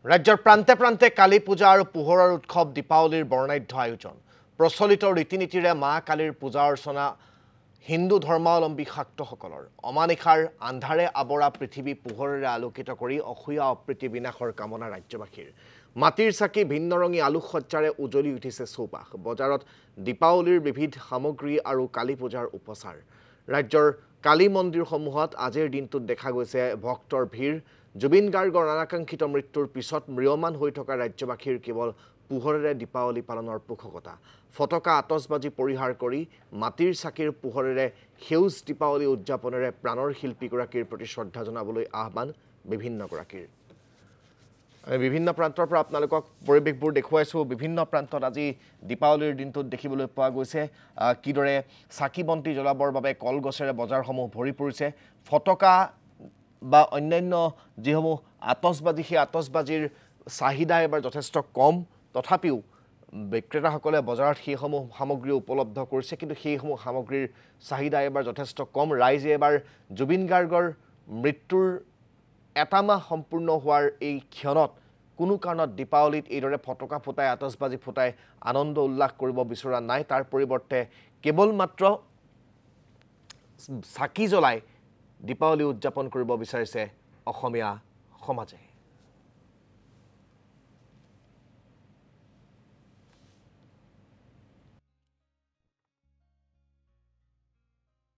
ৰাজ্যৰ প্ৰান্তে প্ৰান্তে কালী পূজা আৰু পোহৰৰ উৎসৱ দীপাৱলীৰ বৰ্ণাঢ্য আয়োজন প্ৰচলিত ৰীতি-নীতিৰে মা কালীৰ পূজা অৰ্চনা হিন্দু ধৰ্মাৱলম্বী শাক্তসকলৰ অমানিশাৰ আন্ধাৰে আৱৰা পৃথিৱী পোহৰেৰে আলোকিত কৰি অসূয়া অপ্ৰীতি বিনাশৰ কামনা ৰাজ্যবাসীৰ মাটিৰ চাকি ভিন্নৰঙী আলোকসজ্জাৰে উজ্বলি উঠিছে চৌপাশ বজাৰত দীপাৱলীৰ বিবিধ সামগ্ৰী আৰু কালী পূজাৰ উপচাৰ ৰাজ্যৰ কালী মন্দিৰসমূহত আজিৰ দিনটোত দেখা গৈছে ভক্তৰ ভিৰ জুবিন গাৰ্গৰ অনাকাংক্ষিত মৃত্যুৰ পিছত ম্ৰিয়মান হৈ থকা ৰাজ্যবাসীৰ কেৱল পোহৰেৰে দীপাৱলী পালনৰ পোষকতা ফটকা আতচবাজি পৰিহাৰ কৰি মাটিৰ চাকিৰ পোহৰেৰে সেউজ দীপাৱলী উদযাপনেৰে প্ৰাণৰ শিল্পীগৰাকীৰ প্ৰতি শ্ৰদ্ধা জনাবলৈ আহ্বান বিভিন্নগৰাকীৰ বিভিন্ন প্ৰান্তৰ পৰা আপোনালোকক পৰিৱেশবোৰ দেখুৱাইছো বিভিন্ন প্ৰান্তত আজি দীপাৱলীৰ দিনটোত দেখিবলৈ পোৱা গৈছে কিদৰে চাকি বন্তি জ্বলাবৰ বাবে কলগছেৰে বজাৰসমূহ ভৰি পৰিছে ফটকা বা অন্যান্য যিসমূহ আতচবাজি সেই আতচবাজিৰ চাহিদা এবাৰ যথেষ্ট কম তথাপিও বিক্ৰেতাসকলে বজাৰত সেইসমূহ সামগ্ৰী উপলব্ধ কৰিছে কিন্তু সেইসমূহ সামগ্ৰীৰ চাহিদা এবাৰ যথেষ্ট কম ৰাইজে এবাৰ জুবিন গাৰ্গৰ মৃত্যুৰ এটা মাহ সম্পূৰ্ণ হোৱাৰ এই ক্ষণত কোনো কাৰণত দীপাৱলীত এইদৰে ফটকা ফুটাই আতচবাজি ফুটাই আনন্দ উল্লাস কৰিব বিচৰা নাই তাৰ পৰিৱৰ্তে কেৱল মাত্ৰ চাকি জ্বলাই দীপাৱলী উদযাপন কৰিব বিচাৰিছে অসমীয়া সমাজে